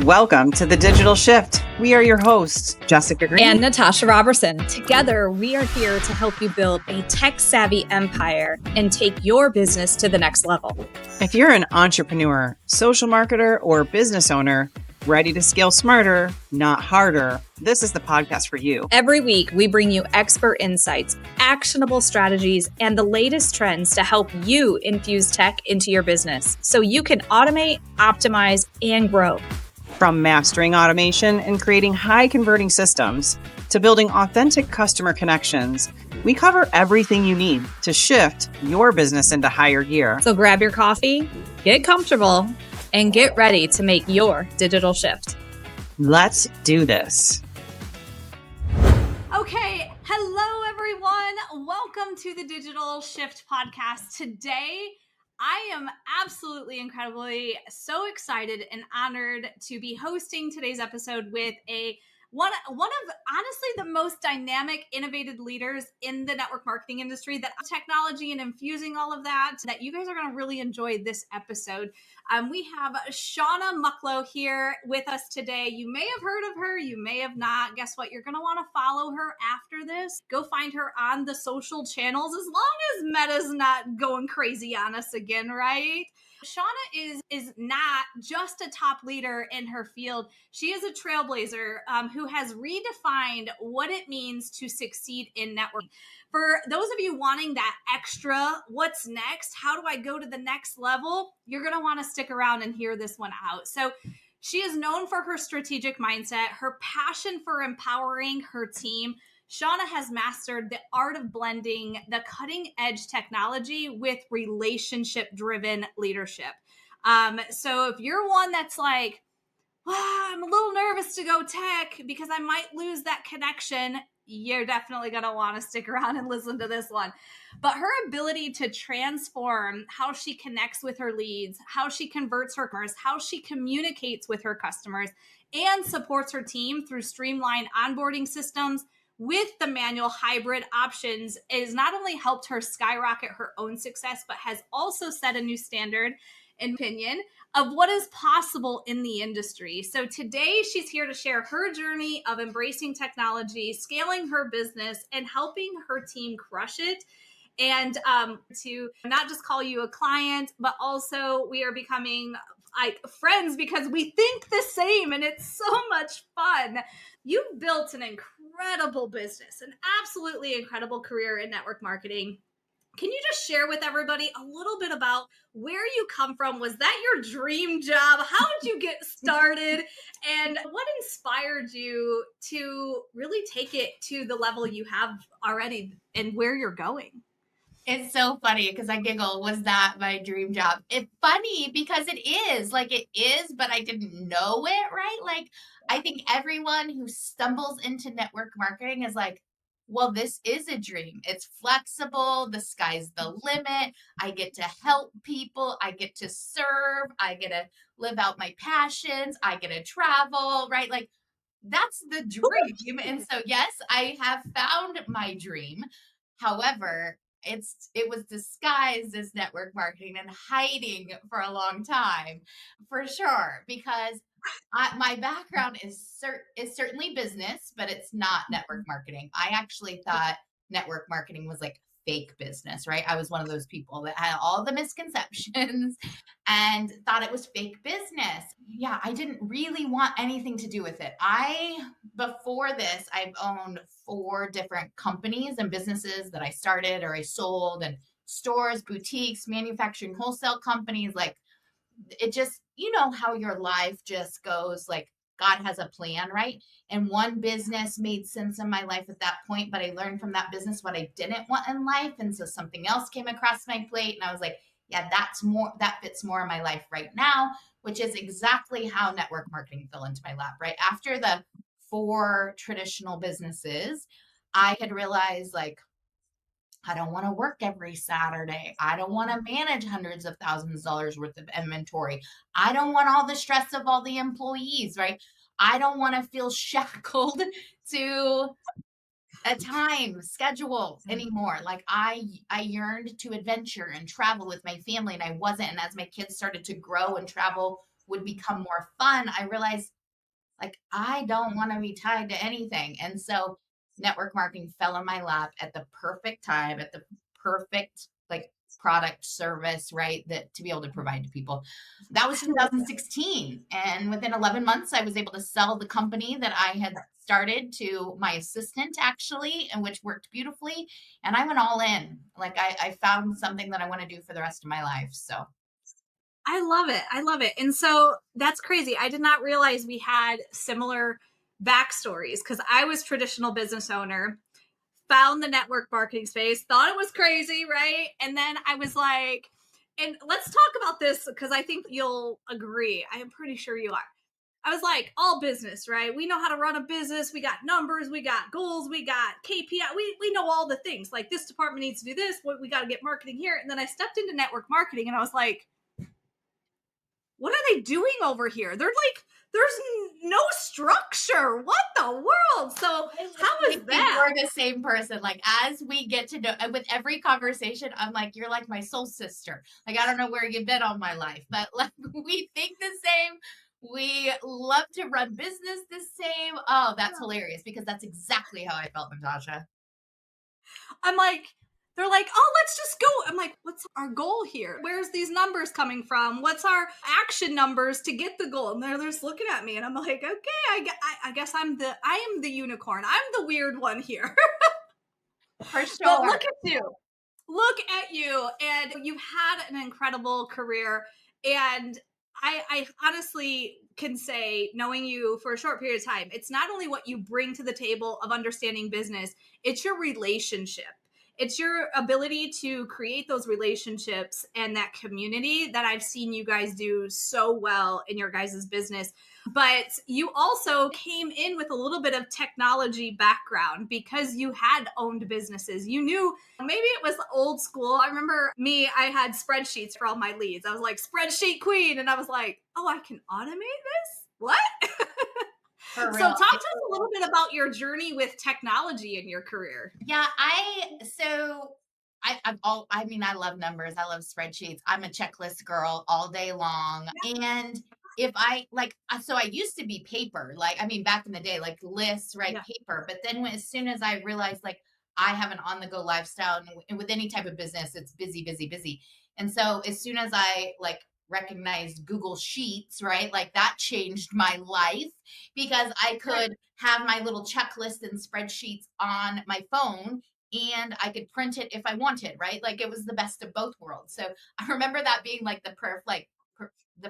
Welcome to The Digital Shift. We are your hosts, Jessica Green and Natasha Roberson. Together, we are here to help you build a tech-savvy empire and take your business to the next level. If you're an entrepreneur, social marketer, or business owner, ready to scale smarter, not harder, this is the podcast for you. Every week, we bring you expert insights, actionable strategies, and the latest trends to help you infuse tech into your business so you can automate, optimize, and grow. From mastering automation and creating high-converting systems to building authentic customer connections, we cover everything you need to shift your business into higher gear. So grab your coffee, get comfortable, and get ready to make your digital shift. Let's do this. Okay, hello everyone. Welcome to the Digital Shift podcast. Today, I am absolutely incredibly so excited and honored to be hosting today's episode with one of honestly the most dynamic, innovative leaders in the network marketing industry, that technology and infusing all of that you guys are going to really enjoy this episode. We have Shauna Mucklow here with us today. You may have heard of her, you may have not. Guess what? You're going to want to follow her after this. Go find her on the social channels, as long as Meta's not going crazy on us again, right? Shauna is not just a top leader in her field. She is a trailblazer who has redefined what it means to succeed in networking. For those of you wanting that extra, what's next? How do I go to the next level? You're going to want to stick around and hear this one out. So she is known for her strategic mindset, her passion for empowering her team. Shauna has mastered the art of blending the cutting edge technology with relationship driven leadership. So if you're one that's like, I'm a little nervous to go tech because I might lose that connection, you're definitely going to want to stick around and listen to this one. But her ability to transform how she connects with her leads, how she converts her customers, how she communicates with her customers, and supports her team through streamlined onboarding systems with the manual hybrid options is not only helped her skyrocket her own success, but has also set a new standard in opinion of what is possible in the industry. So today she's here to share her journey of embracing technology, scaling her business, and helping her team crush it. And to not just call you a client, but also we are becoming like friends because we think the same and it's so much fun. You've built an incredible business, an absolutely incredible career in network marketing. Can you just share with everybody a little bit about where you come from? Was that your dream job? How did you get started? And what inspired you to really take it to the level you have already and where you're going? It's so funny because I giggle. Was that my dream job? It's funny because it is, but I didn't know it, right? Like, I think everyone who stumbles into network marketing is like, well, this is a dream. It's flexible. The sky's the limit. I get to help people. I get to serve. I get to live out my passions. I get to travel, right? Like, that's the dream. And so, yes, I have found my dream. However, it was disguised as network marketing and hiding for a long time, for sure, because my background is certainly business, but it's not network marketing. I actually thought network marketing was like fake business, right? I was one of those people that had all the misconceptions and thought it was fake business. Yeah, I didn't really want anything to do with it. Before this, I've owned 4 different companies and businesses that I started or I sold, and stores, boutiques, manufacturing, wholesale companies. Like, it just, you know how your life just goes, like God has a plan, right? And one business made sense in my life at that point, but I learned from that business what I didn't want in life. And so something else came across my plate and I was like, yeah, that fits more in my life right now, which is exactly how network marketing fell into my lap, right? After the 4 traditional businesses, I had realized, like, I don't want to work every Saturday. I don't want to manage hundreds of thousands of dollars worth of inventory. I don't want all the stress of all the employees, right? I don't want to feel shackled to a time schedule anymore. Like, I yearned to adventure and travel with my family, and I wasn't. And as my kids started to grow and travel would become more fun, I realized Like, I don't want to be tied to anything. And so network marketing fell in my lap at the perfect time, at the perfect like product service, right? That to be able to provide to people. That was 2016. And within 11 months, I was able to sell the company that I had started to my assistant, actually, and which worked beautifully. And I went all in. Like, I found something that I want to do for the rest of my life. So I love it. I love it. And so that's crazy. I did not realize we had similar backstories because I was traditional business owner, found the network marketing space, thought it was crazy, right? And then I was like, and let's talk about this because I think you'll agree. I am pretty sure you are. I was like, all business, right? We know how to run a business. We got numbers, we got goals, we got KPI. We know all the things. Like this department needs to do this. We got to get marketing here. And then I stepped into network marketing and I was like, what are they doing over here? They're like, there's no structure. What the world? So how is that? We're the same person. Like, as we get to know, with every conversation, I'm like, you're like my soul sister. Like, I don't know where you've been all my life, but like, we think the same. We love to run business the same. Oh, that's hilarious because that's exactly how I felt, Natasha. I'm like, they're like, oh, let's just go. I'm like, what's our goal here? Where's these numbers coming from? What's our action numbers to get the goal? And they're just looking at me, and I'm like, okay, I guess I am the unicorn. I'm the weird one here. For sure. But look at you. Look at you. And you've had an incredible career. And I honestly can say, knowing you for a short period of time, it's not only what you bring to the table of understanding business, it's your relationship. It's your ability to create those relationships and that community that I've seen you guys do so well in your guys' business. But you also came in with a little bit of technology background because you had owned businesses. You knew maybe it was old school. I remember me, I had spreadsheets for all my leads. I was like, spreadsheet queen. And I was like, oh, I can automate this? What? So talk to us a little bit about your journey with technology in your career. Yeah, I mean, I love numbers. I love spreadsheets. I'm a checklist girl all day long. And if I like, so I used to be paper, like, I mean, back in the day, like lists, right? Yeah. Paper. But then as soon as I realized, like, I have an on the go lifestyle, and with any type of business, it's busy, busy, busy. And so as soon as I like recognized Google Sheets, right? Like, that changed my life because I could have my little checklist and spreadsheets on my phone, and I could print it if I wanted, right? Like, it was the best of both worlds. So I remember that being like the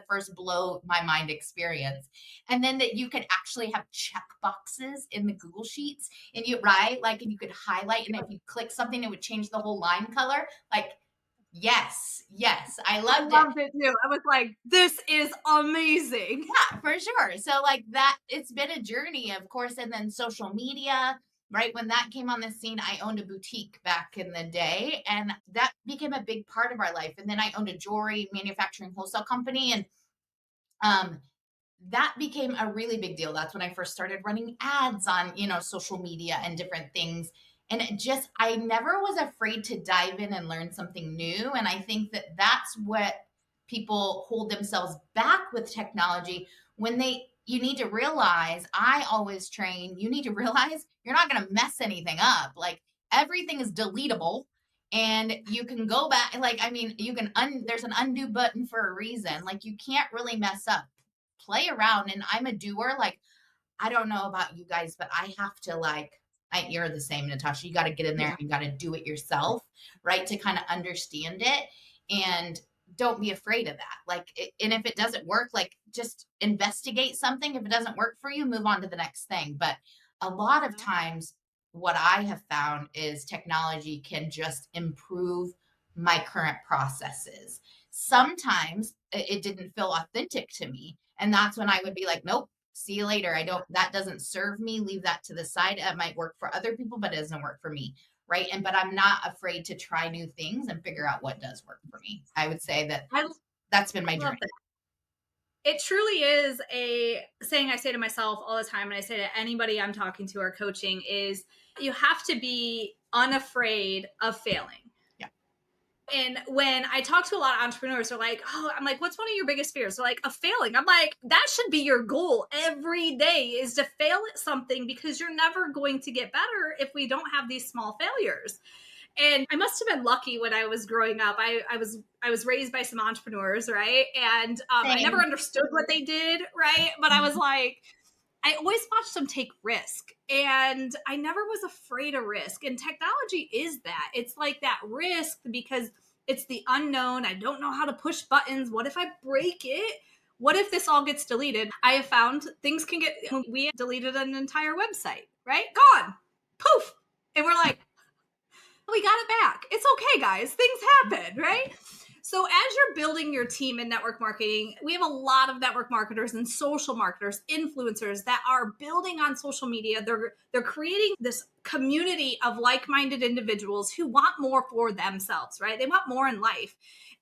first blow my mind experience. And then that you could actually have check boxes in the Google Sheets, and you, right? Like, and you could highlight, and if you click something, it would change the whole line color. Like, yes, I loved it too. I was like, this is amazing. Yeah, for sure. So like that, it's been a journey, of course. And then social media, right? When that came on the scene, I owned a boutique back in the day, and that became a big part of our life. And then I owned a jewelry manufacturing wholesale company, and um that became a really big deal. That's when I first started running ads on, social media and different things. And I never was afraid to dive in and learn something new. And I think that that's what people hold themselves back with technology when you need to realize, I always train, you need to realize you're not going to mess anything up. Like, everything is deletable, and you can go back. Like, I mean, there's an undo button for a reason. Like, you can't really mess up. Play around. And I'm a doer. Like, I don't know about you guys, but I have to you're the same, Natasha. You got to get in there and you got to do it yourself, right? To kind of understand it, and don't be afraid of that. Like, and if it doesn't work, like, just investigate something. If it doesn't work for you, move on to the next thing. But a lot of times what I have found is technology can just improve my current processes. Sometimes it didn't feel authentic to me. And that's when I would be like, nope, see you later. That doesn't serve me. Leave that to the side. It might work for other people, but it doesn't work for me. Right. But I'm not afraid to try new things and figure out what does work for me. I would say that's been my journey. It truly is a saying I say to myself all the time, and I say to anybody I'm talking to or coaching, is you have to be unafraid of failing. Yeah. And when I talk to a lot of entrepreneurs, they're like, oh, I'm like, what's one of your biggest fears? They're like, a failing. I'm like, that should be your goal every day, is to fail at something, because you're never going to get better if we don't have these small failures. And I must have been lucky when I was growing up. I was raised by some entrepreneurs, right? And I never Same. understood what they did, right? But I was like, I always watched them take risk, and I never was afraid of risk. And technology is that. It's like that risk because it's the unknown. I don't know how to push buttons. What if I break it? What if this all gets deleted? I have found things can get, we deleted an entire website, right? Gone. Poof. And we're like, we got it back. It's okay, guys. Things happen, right? So as you're building your team in network marketing, we have a lot of network marketers and social marketers, influencers that are building on social media. They're creating this community of like-minded individuals who want more for themselves, right? They want more in life.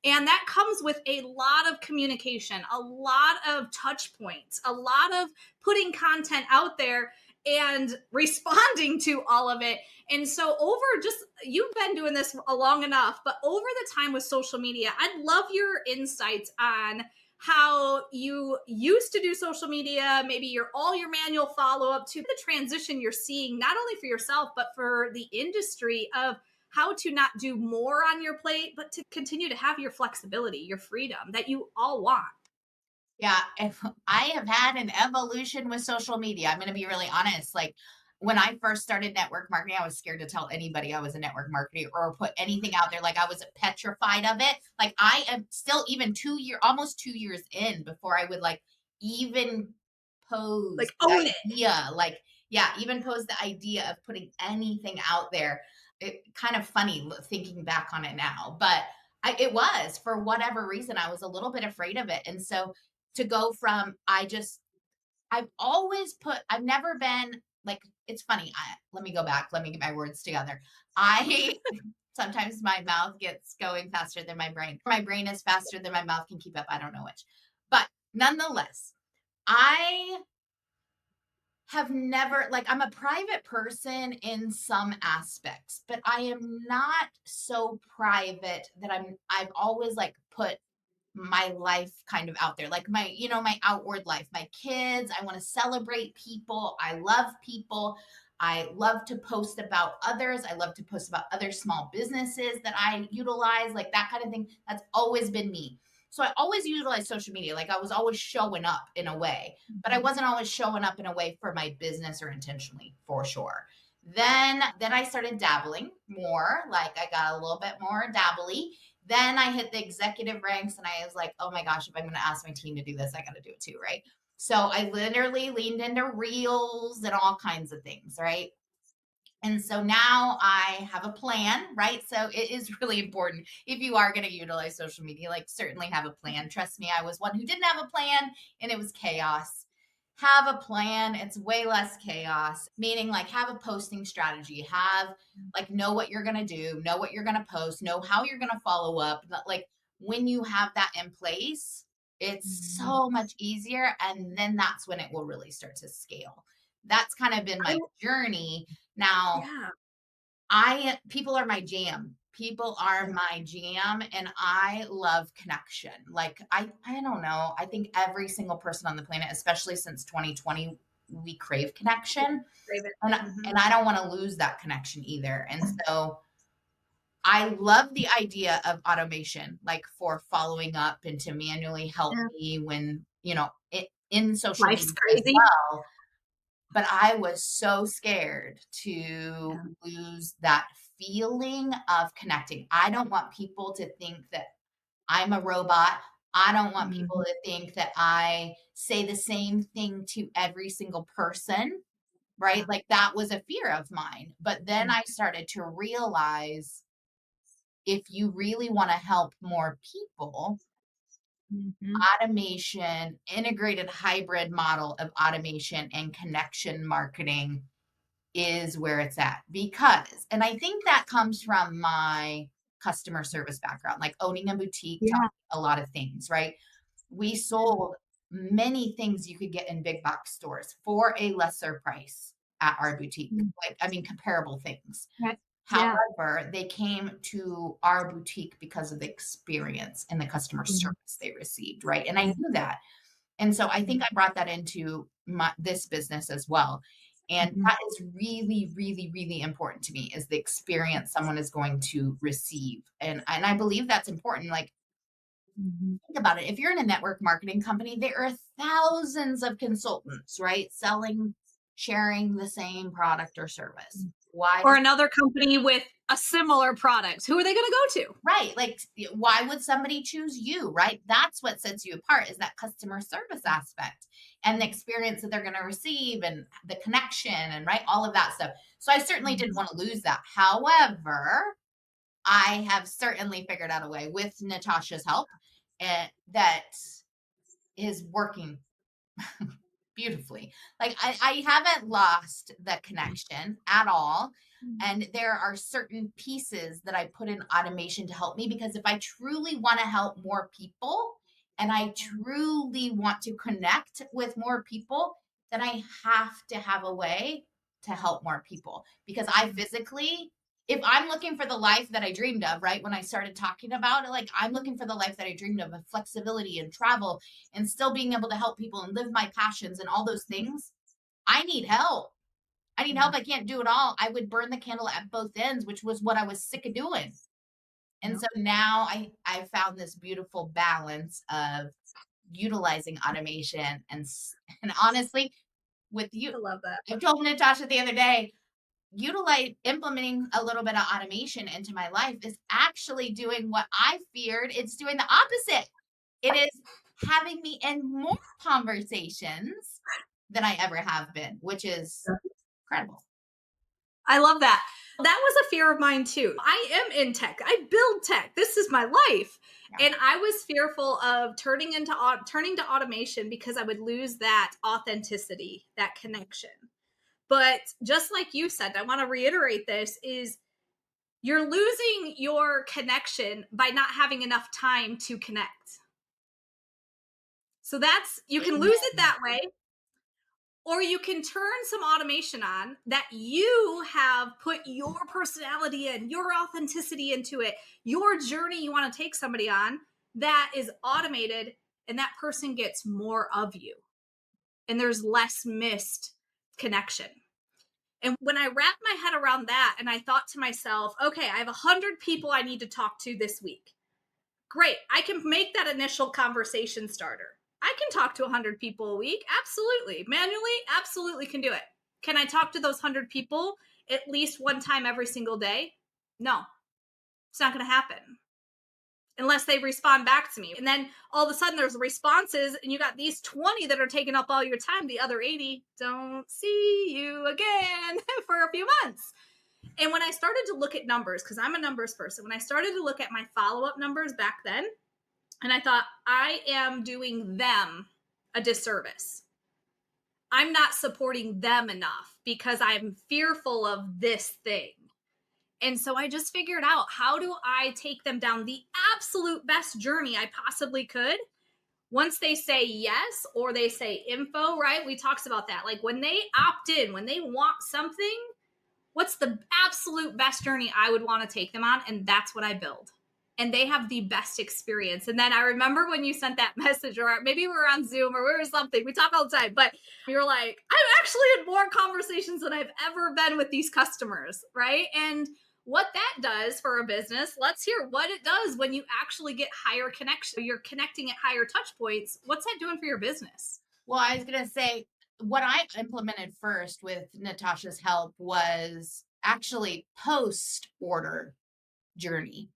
And that comes with a lot of communication, a lot of touch points, a lot of putting content out there and responding to all of it. And so you've been doing this long enough, but over the time with social media, I'd love your insights on how you used to do social media, maybe all your manual follow-up, to the transition you're seeing, not only for yourself, but for the industry, of how to not do more on your plate, but to continue to have your flexibility, your freedom that you all want. Yeah, if I have had an evolution with social media, I'm going to be really honest. Like when I first started network marketing, I was scared to tell anybody I was a network marketer or put anything out there. Like I was petrified of it. Like I am still even almost 2 years in before I would like even pose Like, the own it. idea. Like, yeah, even pose the idea of putting anything out there. It kind of funny thinking back on it now, but it was, for whatever reason, I was a little bit afraid of it. And so to go from, I've never been like, it's funny. Let me go back. Let me get my words together. I Sometimes my mouth gets going faster than my brain. My brain is faster than my mouth can keep up. I don't know which, but nonetheless, I have never, like, I'm a private person in some aspects, but I am not so private that I've always like put my life kind of out there, like my outward life, my kids. I want to celebrate people. I love people. I love to post about others. I love to post about other small businesses that I utilize, like that kind of thing. That's always been me. So I always utilize social media. Like I was always showing up in a way, but I wasn't always showing up in a way for my business or intentionally, for sure. Then I started dabbling more. Like I got a little bit more dabbly. Then I hit the executive ranks and I was like, oh my gosh, if I'm going to ask my team to do this, I got to do it too, right? So I literally leaned into reels and all kinds of things, right? And so now I have a plan, right? So it is really important if you are going to utilize social media, like certainly have a plan. Trust me, I was one who didn't have a plan and it was chaos. Have a plan. It's way less chaos, meaning like have a posting strategy, know what you're going to do, know what you're going to post, know how you're going to follow up. Like when you have that in place, it's so much easier. And then that's when it will really start to scale. That's kind of been my journey. Now, people are my jam. People are my jam, and I love connection. Like I don't know. I think every single person on the planet, especially since 2020, we crave connection, and I don't want to lose that connection either. And so I love the idea of automation, like for following up and to manually help me when in social Life's media as crazy. well. But I was so scared to lose that feeling of connecting. I don't want people to think that I'm a robot. I don't want people to think that I say the same thing to every single person, right? Like that was a fear of mine. But then I started to realize if you really want to help more people, automation, integrated hybrid model of automation and connection marketing is where it's at. And I think that comes from my customer service background, like owning a boutique, taught me a lot of things, right? We sold many things you could get in big box stores for a lesser price at our boutique. Like, I mean, comparable things. Yeah. However, they came to our boutique because of the experience and the customer service they received, right? And I knew that. And so I think I brought that into this business as well. And that is really, really, really important to me, is the experience someone is going to receive. And I believe that's important. Like, think about it. If you're in a network marketing company, there are thousands of consultants, right? Selling, sharing the same product or service. Why Or another company with a similar product. Who are they going to go to? Right. Like, why would somebody choose you? Right. That's what sets you apart, is that customer service aspect and the experience that they're going to receive and the connection and right, all of that stuff. So I certainly didn't want to lose that. However, I have certainly figured out a way with Natasha's help that is working beautifully. Like, I haven't lost the connection at all. And there are certain pieces that I put in automation to help me, because if I truly want to help more people and I truly want to connect with more people, then I have to have a way to help more people, because I physically, if I'm looking for the life that I dreamed of, right? When I started talking about it, like, I'm looking for the life that I dreamed of flexibility and travel and still being able to help people and live my passions and all those things. I need help. I need help. I can't do it all. I would burn the candle at both ends, which was what I was sick of doing. And so now I found this beautiful balance of utilizing automation and honestly, with you, I love that. I told Natasha the other day, implementing a little bit of automation into my life is actually doing what I feared. It's doing the opposite. It is having me in more conversations than I ever have been, which is incredible. I love that. That was a fear of mine too. I am in tech. I build tech. This is my life. Yeah. And I was fearful of turning to automation because I would lose that authenticity, that connection. But just like you said, I want to reiterate this, is you're losing your connection by not having enough time to connect. So you can lose it that way, or you can turn some automation on that you have put your personality in, your authenticity into it, your journey you want to take somebody on, that is automated, and that person gets more of you. And there's less missed connection. And when I wrapped my head around that, and I thought to myself, okay, I have 100 people I need to talk to this week. Great. I can make that initial conversation starter. I can talk to 100 people a week. Absolutely. Manually, absolutely can do it. Can I talk to those 100 people at least one time every single day? No, it's not going to happen unless they respond back to me. And then all of a sudden there's responses, and you got these 20 that are taking up all your time. The other 80 don't see you again for a few months. And when I started to look at numbers, because I'm a numbers person, when I started to look at my follow-up numbers back then, and I thought, I am doing them a disservice. I'm not supporting them enough because I'm fearful of this thing. And so I just figured out, how do I take them down the absolute best journey I possibly could? Once they say yes, or they say info, right? We talked about that. Like, when they opt in, when they want something, what's the absolute best journey I would want to take them on? And that's what I build. And they have the best experience. And then I remember when you sent that message, or maybe we were on Zoom or we were something, we talk all the time, but you're like, I'm actually in more conversations than I've ever been with these customers, right? And what that does for a business, let's hear what it does when you actually get higher connection. You're connecting at higher touch points. What's that doing for your business? Well, I was going to say, what I implemented first with Natasha's help was actually post-order journey.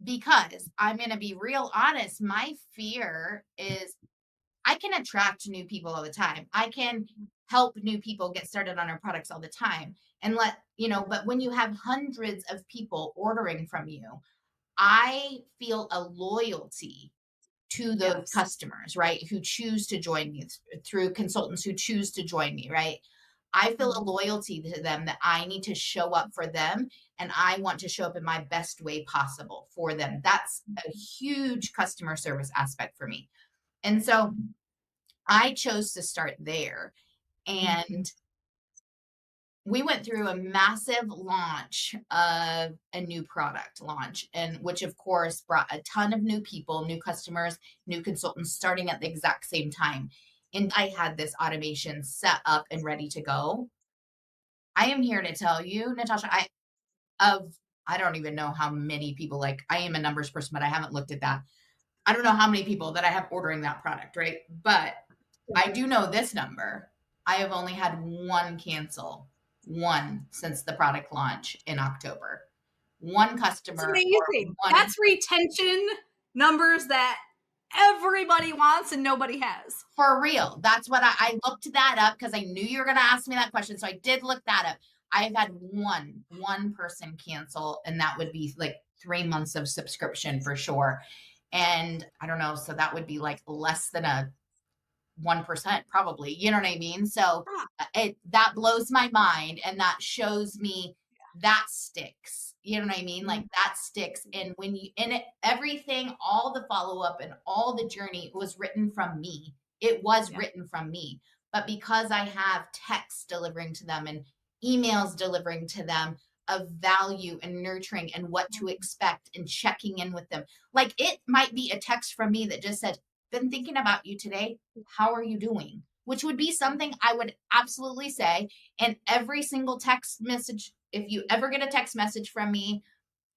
Because I'm going to be real honest, my fear is I can attract new people all the time. I can help new people get started on our products all the time. And but when you have hundreds of people ordering from you, I feel a loyalty to those customers, right? Who choose to join me, through consultants who choose to join me, right? I feel a loyalty to them, that I need to show up for them, and I want to show up in my best way possible for them. That's a huge customer service aspect for me. And so I chose to start there. And we went through a massive launch of a new product launch, and which of course brought a ton of new people, new customers, new consultants starting at the exact same time. And I had this automation set up and ready to go. I am here to tell you, Natasha, of I don't even know how many people, like I am a numbers person, but I haven't looked at that. I don't know how many people that I have ordering that product, right? But I do know this number. I have only had one cancel, one since the product launch in October. One It's customer or amazing. one. That's retention numbers that everybody wants and nobody has. For real. That's what I looked that up because I knew you were going to ask me that question. So I did look that up. I've had one person cancel, and that would be like 3 months of subscription for sure. And I don't know. So that would be like less than a 1% probably, you know what I mean? So that blows my mind, and that shows me that sticks, you know what I mean? Like that sticks. And when you in it, everything, all the follow-up and all the journey was written from me. It was written from me. But because I have text delivering to them and emails delivering to them of value and nurturing and what to expect and checking in with them, like it might be a text from me that just said, been thinking about you today. How are you doing? Which would be something I would absolutely say. And every single text message, if you ever get a text message from me,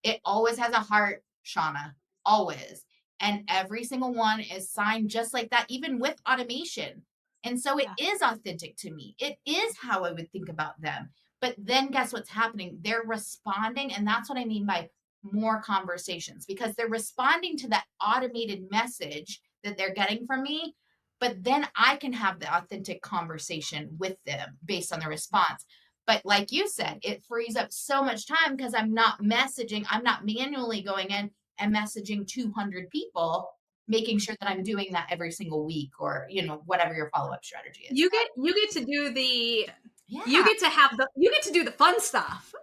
it always has a heart, Shauna, always. And every single one is signed just like that, even with automation. And so it is authentic to me. It is how I would think about them. But then guess what's happening? They're responding. And that's what I mean by more conversations, because they're responding to that automated message that they're getting from me. But then I can have the authentic conversation with them based on the response. But like you said, it frees up so much time because I'm not messaging, I'm not manually going in and messaging 200 people, making sure that I'm doing that every single week, or, you know, whatever your follow-up strategy is. You get to do the Yeah. you get to do the fun stuff.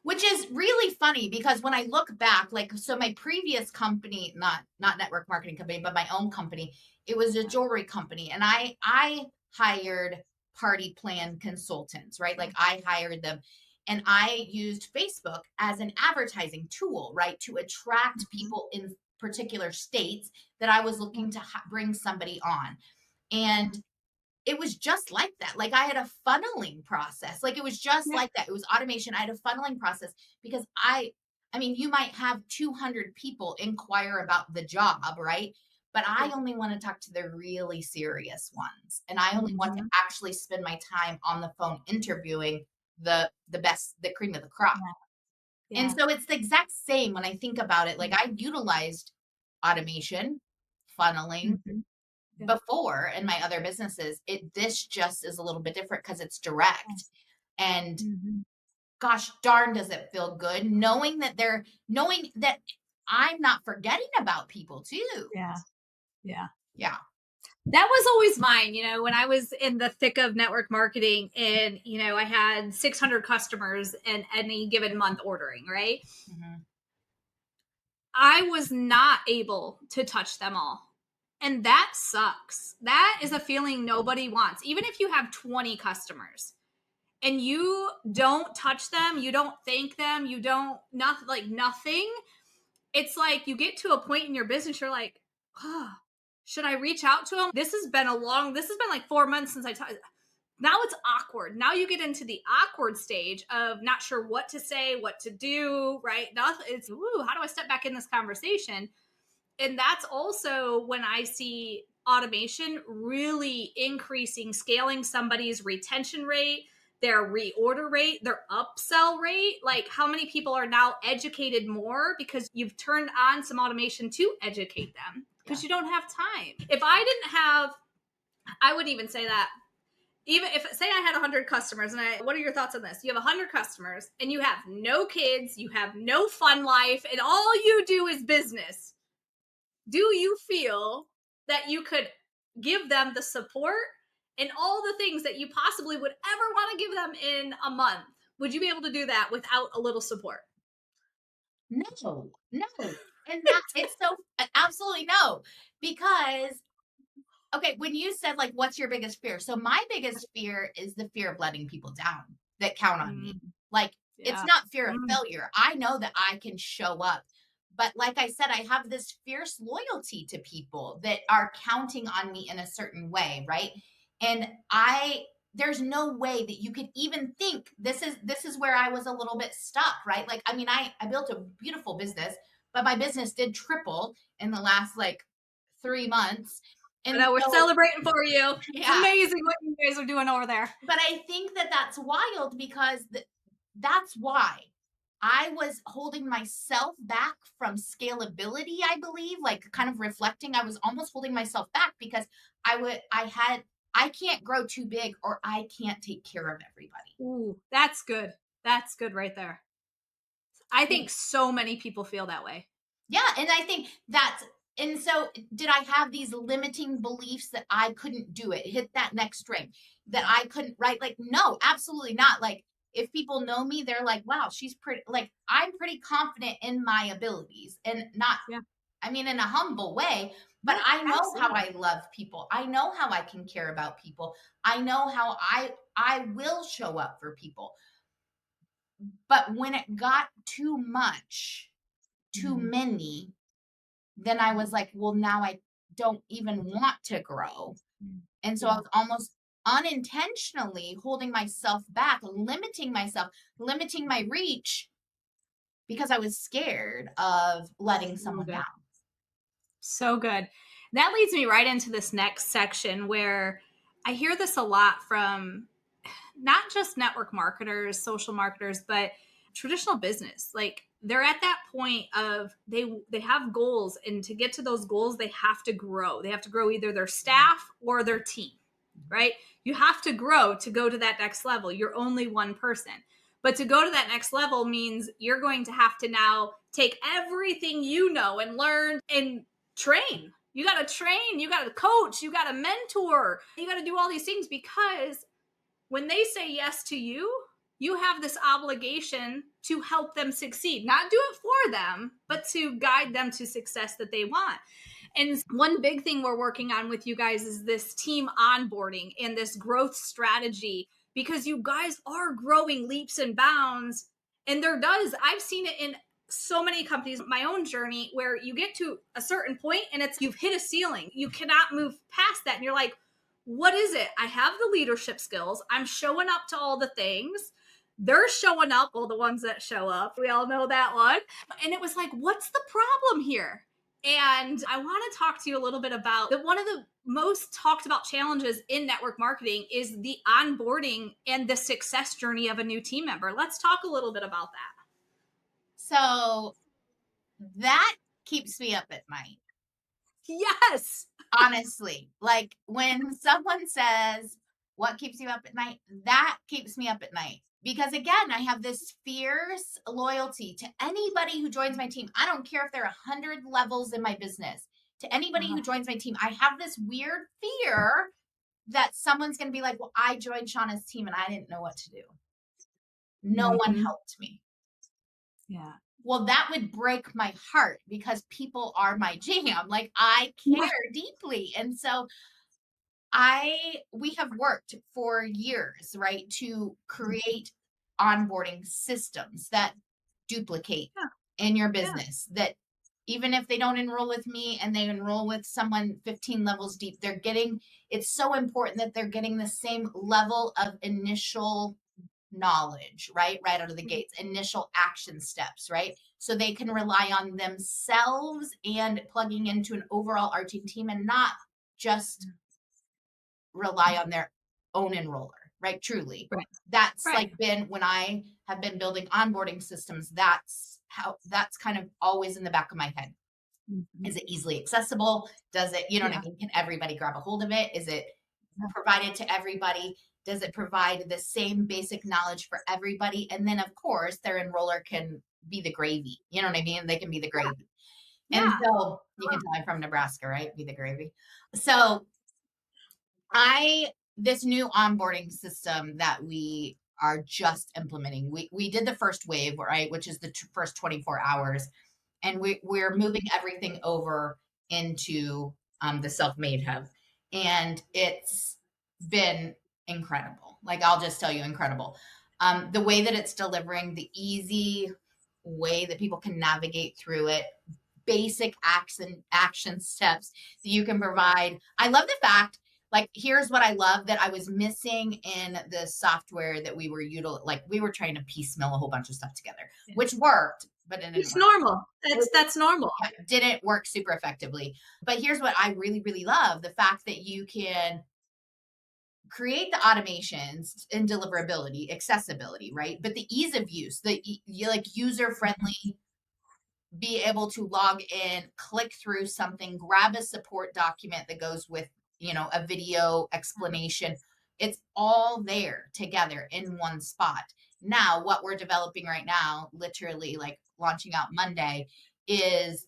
Which is really funny because when I look back, like, so my previous company, not network marketing company, but my own company, it was a jewelry company. And I hired party plan consultants, right? Like I hired them, and I used Facebook as an advertising tool, right? To attract people in particular states that I was looking to bring somebody on. And it was just like that. Like I had a funneling process. Like it was just like that. It was automation. I had a funneling process because I mean, you might have 200 people inquire about the job, right? But I only want to talk to the really serious ones. And I only want to actually spend my time on the phone interviewing the best, the cream of the crop. And so it's the exact same when I think about it. Like I utilized automation, funneling, before in my other businesses. This just is a little bit different because it's direct. And gosh darn, does it feel good knowing that I'm not forgetting about people too. Yeah. That was always mine, when I was in the thick of network marketing, and I had 600 customers in any given month ordering, right? I was not able to touch them all. And that sucks. That is a feeling nobody wants. Even if you have 20 customers and you don't touch them, you don't thank them, you don't, nothing. It's like you get to a point in your business, you're like, oh, should I reach out to them? This has been like 4 months since I talked. Now it's awkward. Now you get into the awkward stage of not sure what to say, what to do, right? It's, how do I step back in this conversation? And that's also when I see automation really increasing, scaling somebody's retention rate, their reorder rate, their upsell rate. Like how many people are now educated more because you've turned on some automation to educate them because you don't have time. If I didn't have, I wouldn't even say that. Even if, say I had 100 customers, and what are your thoughts on this? You have 100 customers and you have no kids, you have no fun life, and all you do is business. Do you feel that you could give them the support and all the things that you possibly would ever want to give them in a month? Would you be able to do that without a little support? No. And that it's so absolutely no. Because okay, when you said like, what's your biggest fear? So my biggest fear is the fear of letting people down. that count on me. Like, it's not fear of failure. I know that I can show up. But like I said, I have this fierce loyalty to people that are counting on me in a certain way, right? And there's no way that you could even think this is where I was a little bit stuck, right? Like, I mean, I built a beautiful business, but my business did triple in the last like 3 months. And I know we're celebrating for you. Yeah. It's amazing what you guys are doing over there. But I think that that's wild because that's why I was holding myself back from scalability, I believe, like kind of reflecting. I was almost holding myself back because I can't grow too big or I can't take care of everybody. Ooh, that's good. That's good right there. I think so many people feel that way. Yeah. And I think and so did I have these limiting beliefs that I couldn't do it, hit that next ring, that I couldn't, right? Like, no, absolutely not. Like, if people know me, they're like, wow, she's pretty, like, I'm pretty confident in my abilities and not, I mean, in a humble way, but I know how I love people. I know how I can care about people. I know how I will show up for people. But when it got too much, too many, then I was like, well, now I don't even want to grow. And so I was almost unintentionally holding myself back, limiting myself, limiting my reach because I was scared of letting someone down. So good. That leads me right into this next section where I hear this a lot from not just network marketers, social marketers, but traditional business. Like, they're at that point of they have goals, and to get to those goals, they have to grow. They have to grow either their staff or their team, right? You have to grow to go to that next level. You're only one person. But to go to that next level means you're going to have to now take everything you know and learn and train. You got to train, you got to coach, you got to mentor, you got to do all these things, because when they say yes to you, you have this obligation to help them succeed, not do it for them, but to guide them to success that they want. And one big thing we're working on with you guys is this team onboarding and this growth strategy, because you guys are growing leaps and bounds. And I've seen it in so many companies, my own journey, where you get to a certain point and you've hit a ceiling. You cannot move past that. And you're like, what is it? I have the leadership skills. I'm showing up to all the things. They're showing up, well, the ones that show up. We all know that one. And it was like, what's the problem here? And I want to talk to you a little bit about one of the most talked about challenges in network marketing is the onboarding and the success journey of a new team member. Let's talk a little bit about that. So that keeps me up at night. Yes. Honestly, like when someone says, what keeps you up at night? That keeps me up at night. Because again, I have this fierce loyalty to anybody who joins my team. I don't care if there are 100 levels in my business. To anybody who joins my team, I have this weird fear that someone's going to be like, well, I joined Shauna's team and I didn't know what to do. No one helped me. Yeah. Well, that would break my heart because people are my jam. Like, I care deeply. And so we have worked for years, right, to create onboarding systems that duplicate in your business, that even if they don't enroll with me and they enroll with someone 15 levels deep, it's so important that they're getting the same level of initial knowledge, right out of the gates, initial action steps, right? So they can rely on themselves and plugging into an overall arching team and not just rely on their own enroller, right? Truly. Right. That's like been when I have been building onboarding systems, that's kind of always in the back of my head. Is it easily accessible? Does it, you know what I mean? Can everybody grab a hold of it? Is it provided to everybody? Does it provide the same basic knowledge for everybody? And then of course their enroller can be the gravy. You know what I mean? They can be the gravy. Yeah. And so you can tell I'm from Nebraska, right? Be the gravy. So this new onboarding system that we are just implementing, we did the first wave, right? Which is the first 24 hours. And we're moving everything over into the Self-Made Hub. And it's been incredible. Like, I'll just tell you, incredible. The way that it's delivering, the easy way that people can navigate through it, basic action steps that you can provide. I love the fact, like, here's what I love that I was missing in the software that we were we were trying to piecemeal a whole bunch of stuff together, which worked, but it didn't It's work. normal. That's normal. Yeah, didn't work super effectively. But here's what I really, really love: the fact that you can create the automations and deliverability, accessibility, right? But the ease of use, like user friendly, be able to log in, click through something, grab a support document that goes with, a video explanation. It's all there together in one spot. Now, what we're developing right now, literally like launching out Monday, is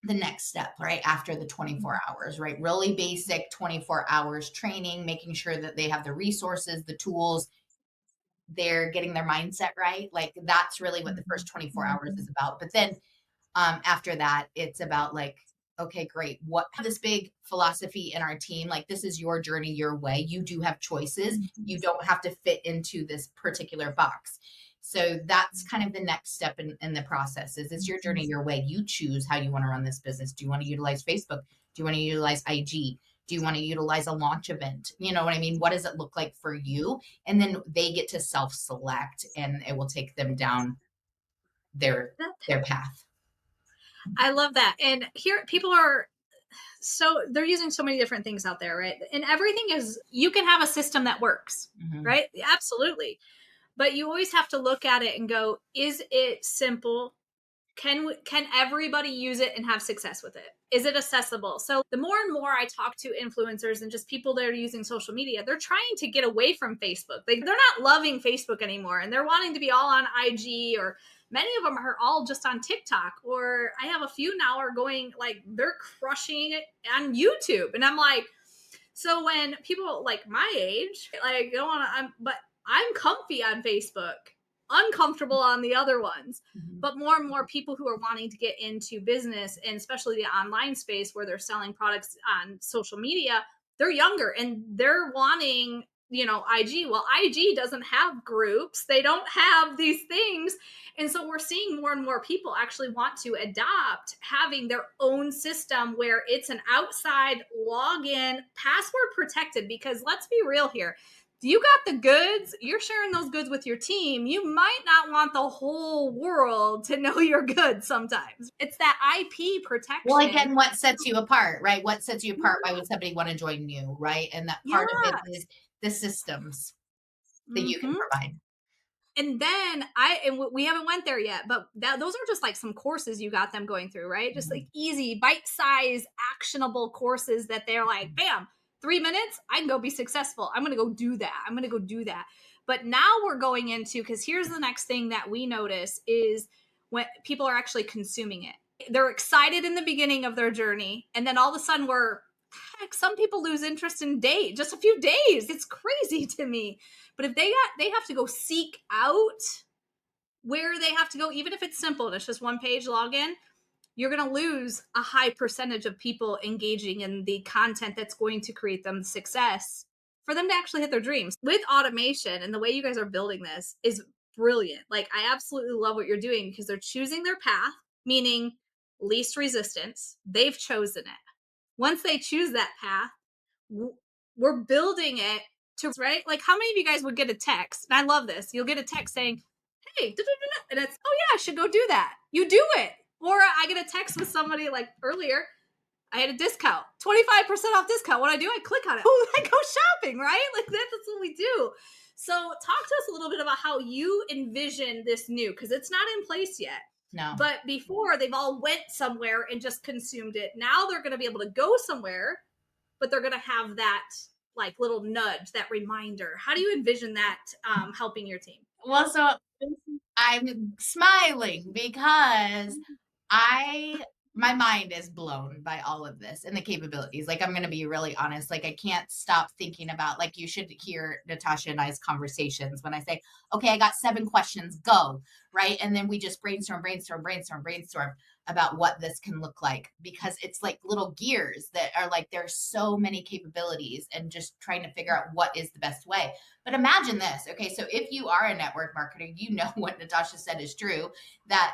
the next step, right? After the 24 hours, right? Really basic 24 hours training, making sure that they have the resources, the tools, they're getting their mindset right. Like that's really what the first 24 hours is about. But then after that, it's about like, okay, great. What this big philosophy in our team, like this is your journey, your way. You do have choices. You don't have to fit into this particular box. So that's kind of the next step in the process is it's your journey, your way. You choose how you want to run this business. Do you want to utilize Facebook? Do you want to utilize IG? Do you want to utilize a launch event? You know what I mean? What does it look like for you? And then they get to self-select and it will take them down their path. I love that. And here people are they're using so many different things out there, right? And everything is, you can have a system that works, right? Absolutely. But you always have to look at it and go, is it simple? Can everybody use it and have success with it? Is it accessible? So the more and more I talk to influencers and just people that are using social media, they're trying to get away from Facebook. They're not loving Facebook anymore, and they're wanting to be all on IG, or many of them are all just on TikTok, or I have a few now are going like they're crushing it on YouTube. And I'm like, so when people like my age, like don't want to, but I'm comfy on Facebook, uncomfortable on the other ones. But more and more people who are wanting to get into business, and especially the online space where they're selling products on social media, they're younger and they're wanting, IG. Well, IG doesn't have groups. They don't have these things. And so we're seeing more and more people actually want to adopt having their own system where it's an outside login, password protected, because let's be real here. You got the goods, you're sharing those goods with your team. You might not want the whole world to know your goods sometimes. It's that IP protection. Well, again, what sets you apart, right? What sets you apart? Why would somebody want to join you, right? And that part of it is the systems that you can provide. And then we haven't went there yet, but those are just like some courses you got them going through, right? Just like easy, bite-sized, actionable courses that they're like, bam, 3 minutes, I can go be successful. I'm going to go do that. But now we're going into, because here's the next thing that we notice is when people are actually consuming it. They're excited in the beginning of their journey. And then all of a sudden some people lose interest in just a few days. It's crazy to me. But if they have to go seek out where they have to go, even if it's simple and it's just one page login, you're going to lose a high percentage of people engaging in the content that's going to create them success for them to actually hit their dreams. With automation and the way you guys are building this is brilliant. Like, I absolutely love what you're doing because they're choosing their path, meaning least resistance. They've chosen it. Once they choose that path, we're building it to, right? Like, how many of you guys would get a text? And I love this. You'll get a text saying, hey, and it's, oh yeah, I should go do that. You do it. Or I get a text with somebody like earlier, I had a discount, 25% off discount. What do? I click on it. Oh, I go shopping, right? Like that's what we do. So talk to us a little bit about how you envision this new, because it's not in place yet. No. But before, they've all went somewhere and just consumed it. Now they're going to be able to go somewhere, but they're going to have that like little nudge, that reminder. How do you envision that helping your team? Well, so I'm smiling because I my mind is blown by all of this and the capabilities. Like, I'm going to be really honest. Like, I can't stop thinking about, like, you should hear Natasha and I's conversations when I say, okay, I got 7 questions, go. Right. And then we just brainstorm about what this can look like, because it's like little gears that are like, there's so many capabilities and just trying to figure out what is the best way. But imagine this. Okay. So if you are a network marketer, you know what Natasha said is true, that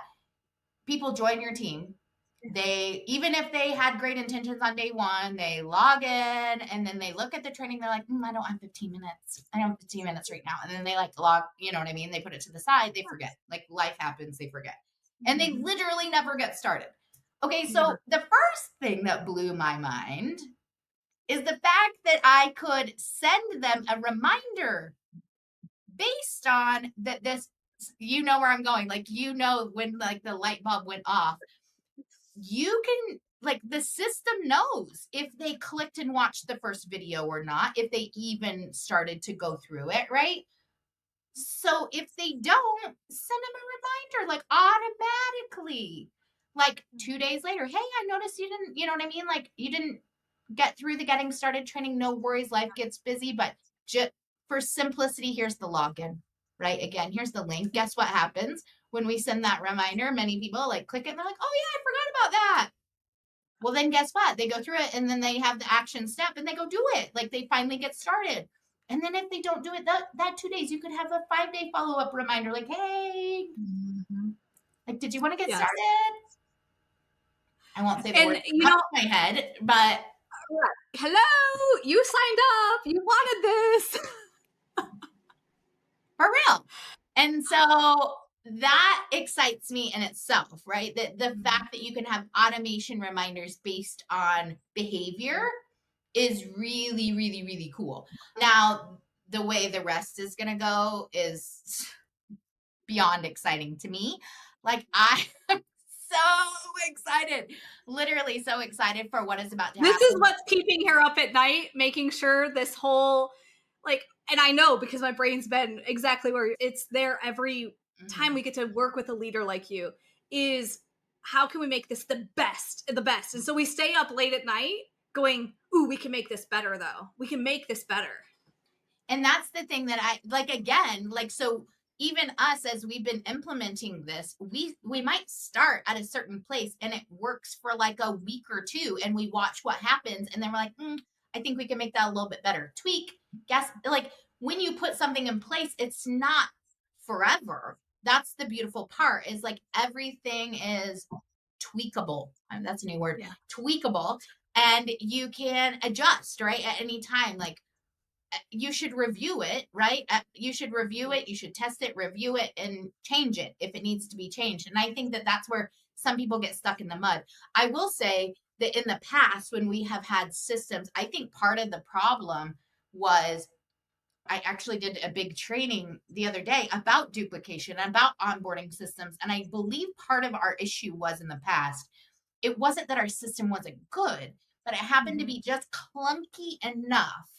people join your team. They, even if they had great intentions on day one, they log in and then they look at the training. They're like, I don't have 15 minutes. I don't have 15 minutes right now. And then they like log, you know what I mean? They put it to the side. They forget, like life happens. They forget. And they literally never get started. Okay. So the first thing that blew my mind is the fact that I could send them a reminder based on that this, you know where I'm going. Like, you know, when like the light bulb went off, you can, like, the system knows if they clicked and watched the first video or not, if they even started to go through it, right? So if they don't, send them a reminder, like automatically, like 2 days later, hey, I noticed you didn't, you know what I mean? Like, you didn't get through the getting started training. No worries, life gets busy, but just for simplicity, here's the login, right? Again, here's the link. Guess what happens when we send that reminder? Many people like click it and they're like, oh yeah, I forgot about that. Well, then guess what? They go through it and then they have the action step and they go do it. Like, they finally get started. And then if they don't do it that 2 days, you could have a 5-day follow-up reminder, like, hey, like, did you want to get started? I won't say the word off my head, but hello, you signed up, you wanted this. For real. And so that excites me in itself, right? The fact that you can have automation reminders based on behavior is really, really, really cool. Now, the way the rest is going to go is beyond exciting to me. Like, I am so excited, literally so excited for what is about to happen. This is what's keeping her up at night, making sure this whole, like, and I know because my brain's been exactly where it's there every time we get to work with a leader like you, is how can we make this the best. And so we stay up late at night going, ooh, we can make this better though. We can make this better. And that's the thing that I like, again, like, so even us, as we've been implementing this, we might start at a certain place and it works for like a week or two and we watch what happens. And then we're like, I think we can make that a little bit better. Tweak, guess, like, when you put something in place, it's not forever. That's the beautiful part, is like, everything is tweakable. That's a new word. Yeah. Tweakable. And you can adjust, right, at any time. Like, you should review it, right? You should review it. You should test it, review it, and change it if it needs to be changed. And I think that that's where some people get stuck in the mud. I will say that in the past, when we have had systems, I think part of the problem was, I actually did a big training the other day about duplication, about onboarding systems. And I believe part of our issue was, in the past, it wasn't that our system wasn't good, but it happened to be just clunky enough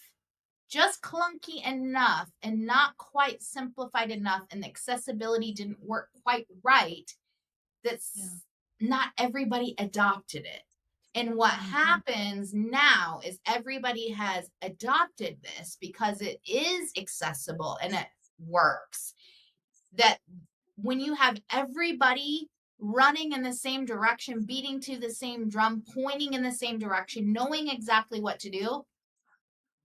and not quite simplified enough, and the accessibility didn't work quite right, not everybody adopted it. And what happens now is everybody has adopted this because it is accessible and it works. That when you have everybody running in the same direction, beating to the same drum, pointing in the same direction, knowing exactly what to do,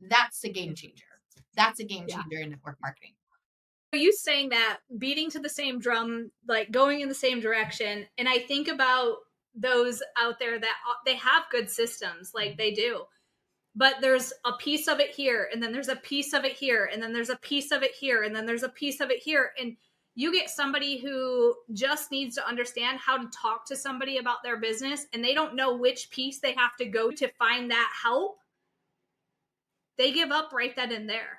that's a game changer. That's a game changer in network marketing. Are you saying that, beating to the same drum, like going in the same direction? And I think about those out there that they have good systems, like they do, but there's a piece of it here, and then there's a piece of it here, and then there's a piece of it here, and then there's a piece of it here. And you get somebody who just needs to understand how to talk to somebody about their business, and they don't know which piece they have to go to find that help. They give up right then and there,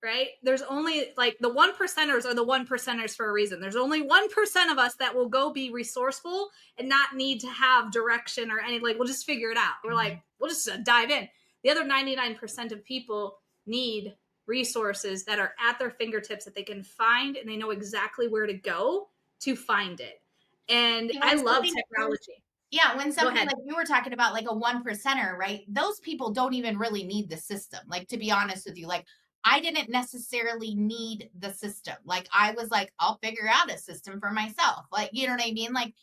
right? There's only, like, the 1%ers are the 1%ers for a reason. There's only 1% of us that will go be resourceful and not need to have direction or any, like, we'll just figure it out. We're like, we'll just dive in. The other 99% of people need resources that are at their fingertips, that they can find, and they know exactly where to go to find it. And I love technology. Yeah, when something ahead. like you were talking about, like a 1%er, right? Those people don't even really need the system. Like, to be honest with you, like I didn't necessarily need the system. Like I was like, I'll figure out a system for myself. Like, you know what I mean? Like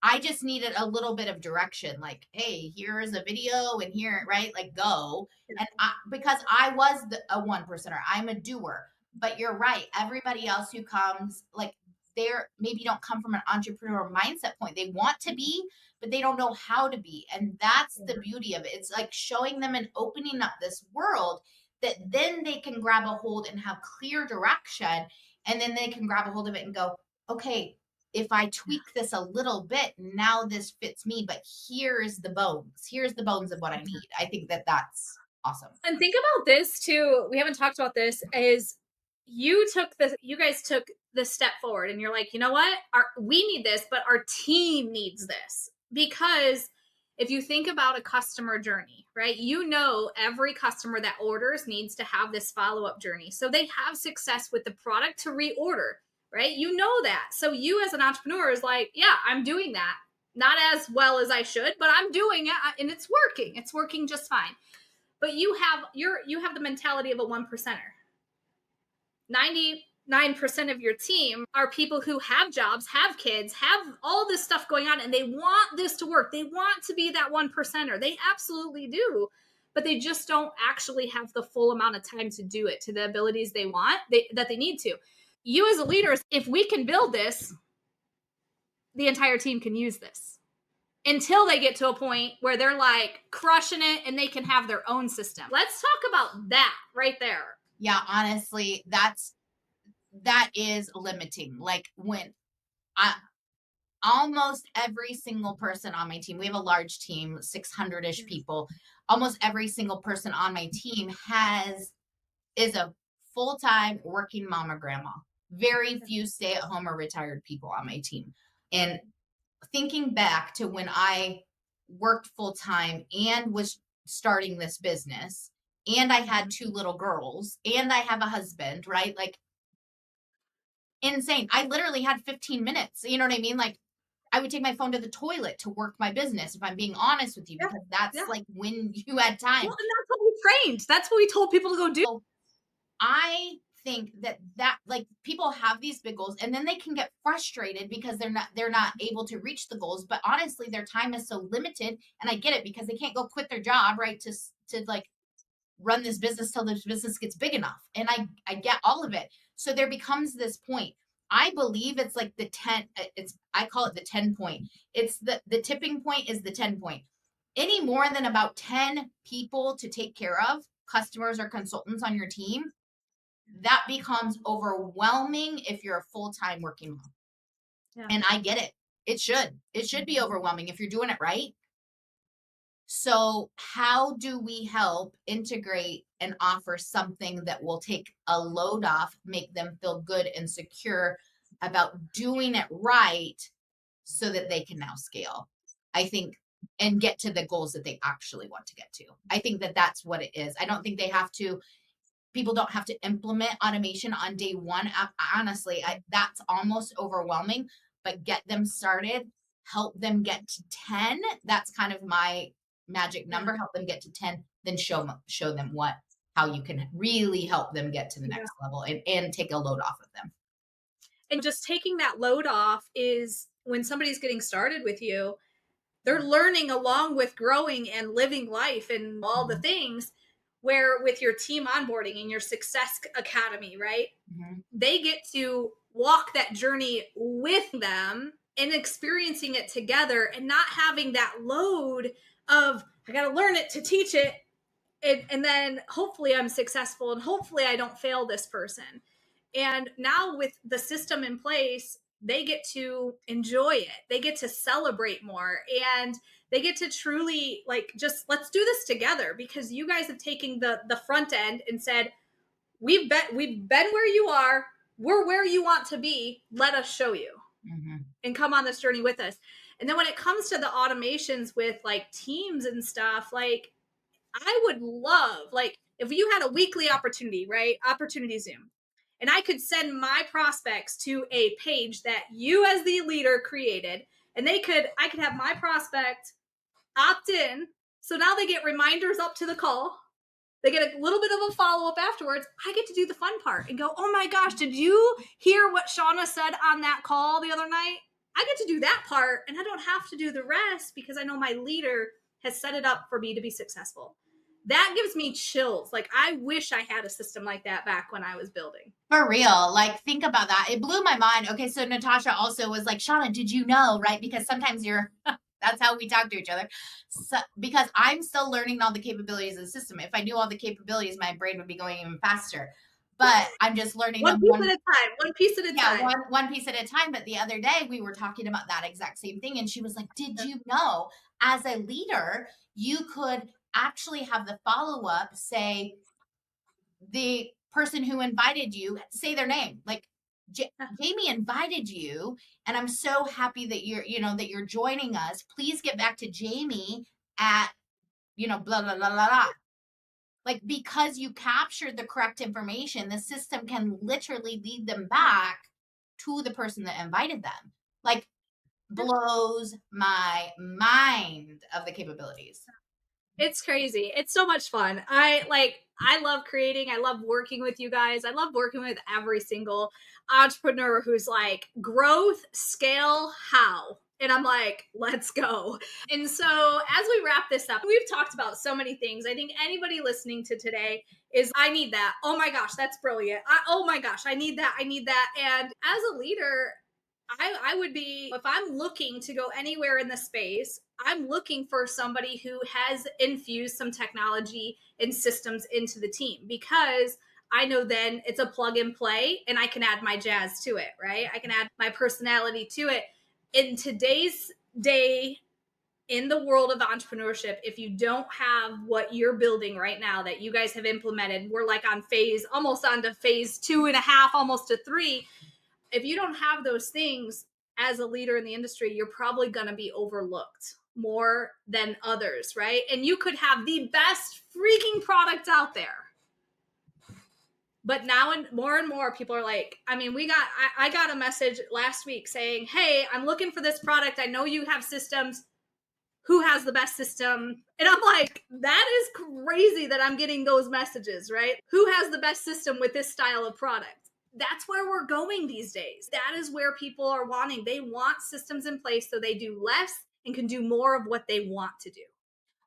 I just needed a little bit of direction. Like, hey, here's a video and here, right? Like go. And because I was a 1%er, I'm a doer. But you're right. Everybody else who comes, like they're maybe don't come from an entrepreneur mindset point. They want to be, but they don't know how to be. And that's the beauty of it. It's like showing them and opening up this world that then they can grab a hold and have clear direction. And then they can grab a hold of it and go, okay, if I tweak this a little bit, now this fits me, but here's the bones. Here's the bones of what I need. I think that that's awesome. And think about this too. We haven't talked about this. Is you guys took the step forward, and you're like, you know what? We need this, but our team needs this. Because if you think about a customer journey, right? You know, every customer that orders needs to have this follow-up journey. So they have success with the product to reorder, right? You know that. So you as an entrepreneur is like, yeah, I'm doing that. Not as well as I should, but I'm doing it and it's working. It's working just fine. But you have the mentality of a 1%er. 99% of your team are people who have jobs, have kids, have all this stuff going on, and they want this to work. They want to be that 1%er. They absolutely do, but they just don't actually have the full amount of time to do it to the abilities they want, that they need to. You as a leader, if we can build this, the entire team can use this until they get to a point where they're like crushing it and they can have their own system. Let's talk about that right there. Yeah, honestly, that is limiting. Like when almost every single person on my team, we have a large team, 600-ish people. Almost every single person on my team is a full-time working mom or grandma. Very few stay-at-home or retired people on my team. And thinking back to when I worked full-time and was starting this business, and I had 2 little girls, and I have a husband, right? Like insane. I literally had 15 minutes. You know what I mean? Like I would take my phone to the toilet to work my business, if I'm being honest with you, because that's like when you had time. Well, and that's what we trained. That's what we told people to go do. So I think that like people have these big goals and then they can get frustrated because they're not able to reach the goals. But honestly, their time is so limited, and I get it, because they can't go quit their job, right? To like run this business till this business gets big enough. And I get all of it. So there becomes this point. I believe it's like I call it the 10 point. It's the tipping point is the 10 point. Any more than about 10 people to take care of, customers or consultants on your team, that becomes overwhelming if you're a full-time working mom. Yeah. And I get it. It should be overwhelming if you're doing it right. So how do we help integrate and offer something that will take a load off, make them feel good and secure about doing it right, so that they can now scale, I think, and get to the goals that they actually want to get to? I think that that's what it is. I don't think people don't have to implement automation on day one. Honestly, that's almost overwhelming, but get them started, help them get to 10. That's kind of my magic number. Help them get to 10, then show them how you can really help them get to the next level and take a load off of them. And just taking that load off is when somebody's getting started with you, they're learning along with growing and living life and all the things, where with your team onboarding and your success academy, right? Mm-hmm. They get to walk that journey with them and experiencing it together, and not having that load of, I got to learn it to teach it. And then hopefully I'm successful and hopefully I don't fail this person. And now with the system in place, they get to enjoy it. They get to celebrate more, and they get to truly just let's do this together, because you guys have taken the front end and said, we've been where you are. We're where you want to be. Let us show you, and come on this journey with us. And then when it comes to the automations with teams and stuff, I would love, if you had a weekly opportunity, right? Opportunity Zoom. And I could send my prospects to a page that you as the leader created, And I could have my prospect opt in. So now they get reminders up to the call. They get a little bit of a follow-up afterwards. I get to do the fun part and go, oh my gosh, did you hear what Shauna said on that call the other night? I get to do that part, and I don't have to do the rest because I know my leader has set it up for me to be successful. That gives me chills. Like, I wish I had a system like that back when I was building. For real. Like, think about that. It blew my mind. Okay, so Natasha also was like, Shauna, did you know, right? Because sometimes that's how we talk to each other. So, because I'm still learning all the capabilities of the system. If I knew all the capabilities, my brain would be going even faster. But I'm just learning one piece at a time. One piece at a time. One piece at a time. But the other day we were talking about that exact same thing. And she was like, did you know, as a leader, you could actually have the follow-up say, the person who invited you, say their name, like Jamie invited you, and I'm so happy that you're joining us. Please get back to Jamie at blah blah blah blah blah. Like, because you captured the correct information, the system can literally lead them back to the person that invited them. Like, blows my mind of the capabilities. It's crazy. It's so much fun. I love creating. I love working with you guys. I love working with every single entrepreneur who's like, growth, scale, how? And I'm like, let's go. And so as we wrap this up, we've talked about so many things. I think anybody listening to today is, I need that. Oh my gosh, that's brilliant. Oh my gosh, I need that. I need that. And as a leader, I would be, if I'm looking to go anywhere in the space, I'm looking for somebody who has infused some technology and systems into the team, because I know then it's a plug and play and I can add my jazz to it, right? I can add my personality to it. In today's day, in the world of entrepreneurship, if you don't have what you're building right now that you guys have implemented, we're like almost on to phase 2.5, almost to 3. If you don't have those things as a leader in the industry, you're probably going to be overlooked more than others, right? And you could have the best freaking product out there. But now and more people are like, I mean, I got a message last week saying, hey, I'm looking for this product. I know you have systems. Who has the best system? And I'm like, that is crazy that I'm getting those messages, right? Who has the best system with this style of product? That's where we're going these days. That is where people are wanting. They want systems in place so they do less and can do more of what they want to do.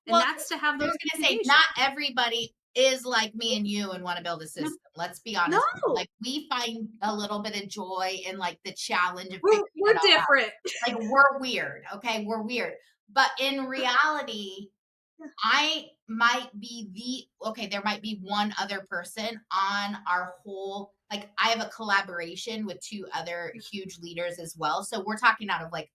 And that's to have those. I was going to say, not everybody is like me and you and want to build a system. No. Let's be honest. No. Like, we find a little bit of joy in like the challenge of we're different. Like, we're weird. Okay. We're weird. But in reality, I might be there might be one other person on our whole, like, I have a collaboration with 2 other huge leaders as well. So we're talking out of like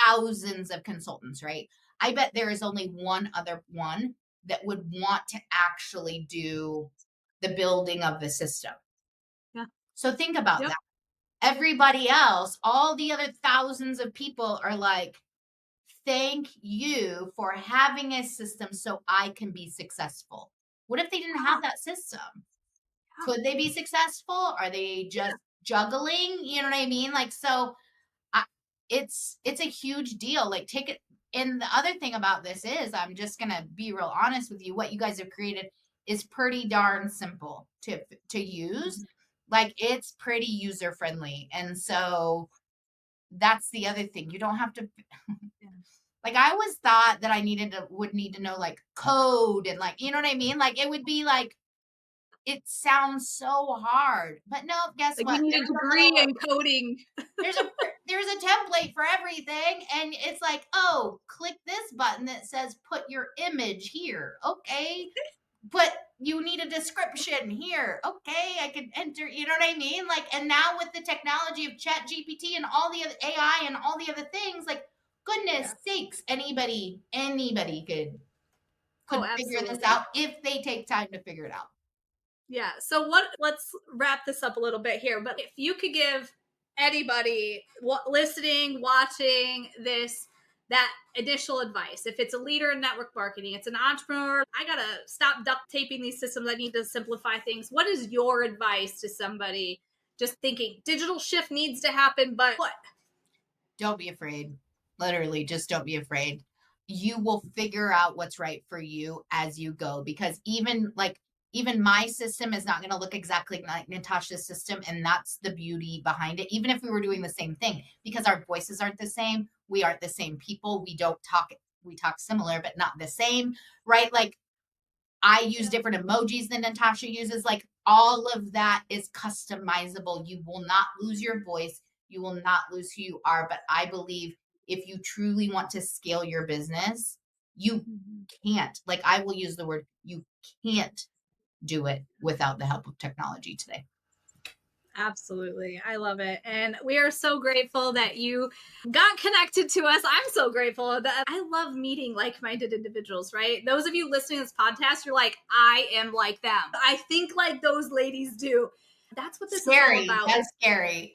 thousands of consultants, right? I bet there is only one other one that would want to actually do the building of the system. Yeah. So think about that. Everybody else, all the other thousands of people are like, thank you for having a system so I can be successful. What if they didn't have that system? Could they be successful? Are they just juggling? You know what I mean? Like, so it's a huge deal. Like, take it. And the other thing about this is, I'm just going to be real honest with you. What you guys have created is pretty darn simple to use. Like, it's pretty user friendly. And so that's the other thing. You don't have to, like, I always thought that I would need to know like code and like, you know what I mean? Like, it would be like, it sounds so hard, but no, guess like, what? You need a degree in coding. There's a template for everything. And it's like, oh, click this button that says, put your image here. Okay. But you need a description here. Okay. I could enter, you know what I mean? Like, and now with the technology of Chat GPT and all the other AI and all the other things, like, goodness sakes, anybody could figure this out if they take time to figure it out. Yeah. So let's wrap this up a little bit here. But if you could give anybody listening, watching this, that initial advice, if it's a leader in network marketing, it's an entrepreneur, I got to stop duct taping these systems. I need to simplify things. What is your advice to somebody just thinking digital shift needs to happen, but what? Don't be afraid. literally just don't be afraid. You will figure out what's right for you as you go, because even my system is not going to look exactly like Natasha's system. And that's the beauty behind it. Even if we were doing the same thing, because our voices aren't the same. We aren't the same people. We talk similar, but not the same, right? Like I use different emojis than Natasha uses. Like all of that is customizable. You will not lose your voice. You will not lose who you are. But I believe if you truly want to scale your business, you can't, like I will use the word, you can't do it without the help of technology today. Absolutely. I love it. And we are so grateful that you got connected to us. I'm so grateful that I love meeting like-minded individuals, right? Those of you listening to this podcast, you're like, I am like them. I think like those ladies do. That's what this Scary. is all about. That's scary.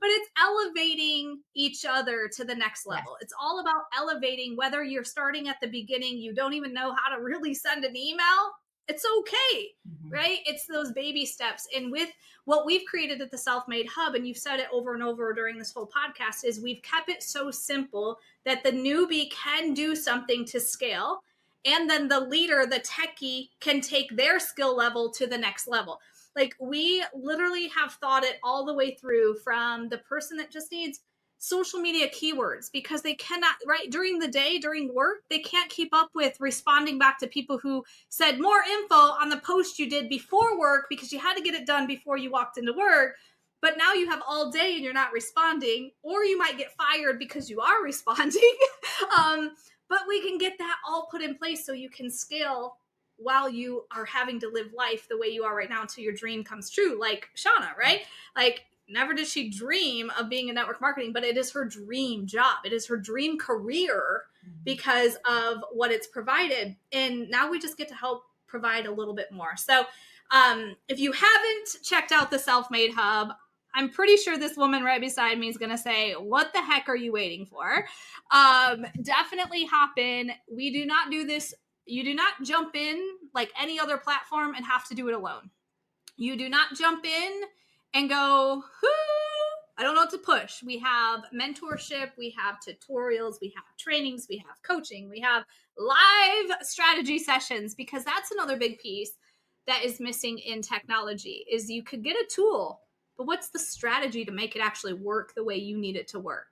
But it's elevating each other to the next level. Yes. It's all about elevating, whether you're starting at the beginning, you don't even know how to really send an email. It's okay, right? It's those baby steps. And with what we've created at the Self-Made Hub, and you've said it over and over during this whole podcast, is we've kept it so simple that the newbie can do something to scale. And then the leader, the techie, can take their skill level to the next level. Like we literally have thought it all the way through, from the person that just needs social media keywords because they cannot, right, during the day, during work, they can't keep up with responding back to people who said more info on the post you did before work because you had to get it done before you walked into work. But now you have all day and you're not responding, or you might get fired because you are responding. But we can get that all put in place so you can scale while you are having to live life the way you are right now until your dream comes true. Like Shauna, right? Like never did she dream of being in network marketing, but it is her dream job. It is her dream career because of what it's provided. And now we just get to help provide a little bit more. So if you haven't checked out the Self-Made Hub, I'm pretty sure this woman right beside me is going to say, what the heck are you waiting for? Definitely hop in. We do not do this. You do not jump in like any other platform and have to do it alone. You do not jump in and go, I don't know what to push. We have mentorship, we have tutorials, we have trainings, we have coaching, we have live strategy sessions, because that's another big piece that is missing in technology is you could get a tool, but what's the strategy to make it actually work the way you need it to work?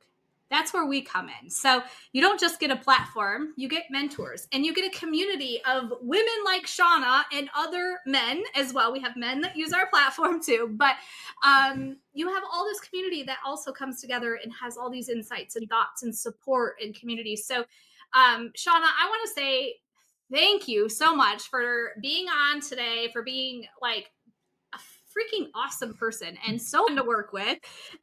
That's where we come in. So you don't just get a platform, you get mentors, and you get a community of women like Shauna and other men as well. We have men that use our platform too, but you have all this community that also comes together and has all these insights and thoughts and support and community. So Shauna, I want to say thank you so much for being on today, for being like a freaking awesome person and so fun to work with,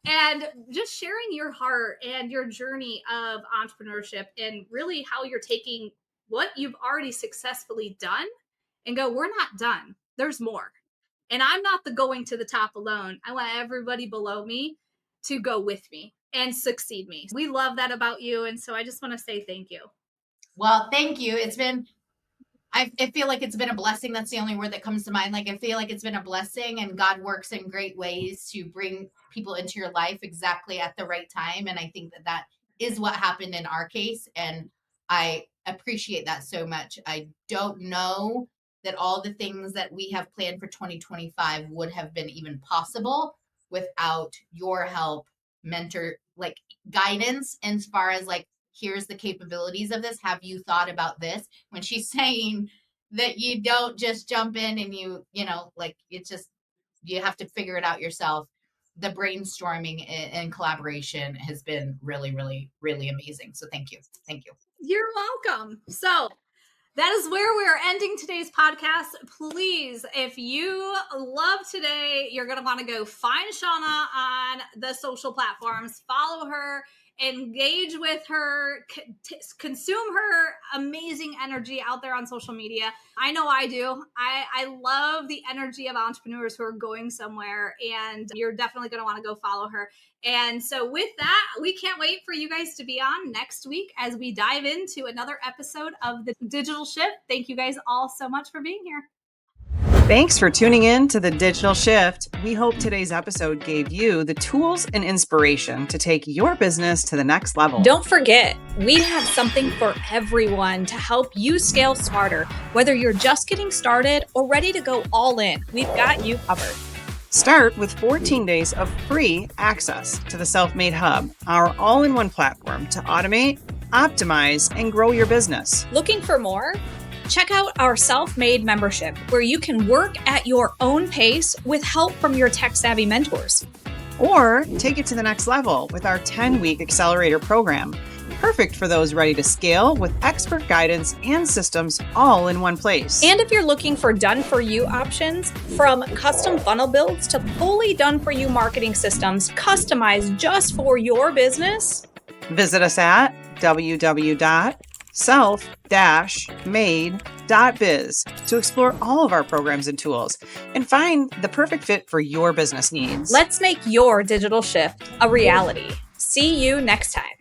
and just sharing your heart and your journey of entrepreneurship and really how you're taking what you've already successfully done and go, we're not done. There's more. And I'm not the going to the top alone. I want everybody below me to go with me and succeed me. We love that about you. And so I just want to say thank you. Well, thank you. I feel like it's been a blessing. That's the only word that comes to mind. Like, I feel like it's been a blessing, and God works in great ways to bring people into your life exactly at the right time. And I think that is what happened in our case. And I appreciate that so much. I don't know that all the things that we have planned for 2025 would have been even possible without your help, mentor, like guidance, as far as like, here's the capabilities of this. Have you thought about this? When she's saying that you don't just jump in and you know, like it's just, you have to figure it out yourself. The brainstorming and collaboration has been really, really, really amazing. So thank you. Thank you. You're welcome. So that is where we're ending today's podcast. Please, if you love today, you're going to want to go find Shauna on the social platforms, follow her, engage with her, consume her amazing energy out there on social media. I know I do. I love the energy of entrepreneurs who are going somewhere, and you're definitely going to want to go follow her. And so with that, we can't wait for you guys to be on next week as we dive into another episode of The Digital Shift. Thank you guys all so much for being here. Thanks for tuning in to The Digital Shift. We hope today's episode gave you the tools and inspiration to take your business to the next level. Don't forget, we have something for everyone to help you scale smarter. Whether you're just getting started or ready to go all in, we've got you covered. Start with 14 days of free access to the Self-Made Hub, our all-in-one platform to automate, optimize, and grow your business. Looking for more? Check out our Self-Made membership, where you can work at your own pace with help from your tech-savvy mentors. Or take it to the next level with our 10-week accelerator program, perfect for those ready to scale with expert guidance and systems all in one place. And if you're looking for done-for-you options, from custom funnel builds to fully done-for-you marketing systems customized just for your business, visit us at www.self-made.biz to explore all of our programs and tools and find the perfect fit for your business needs. Let's make your digital shift a reality. See you next time.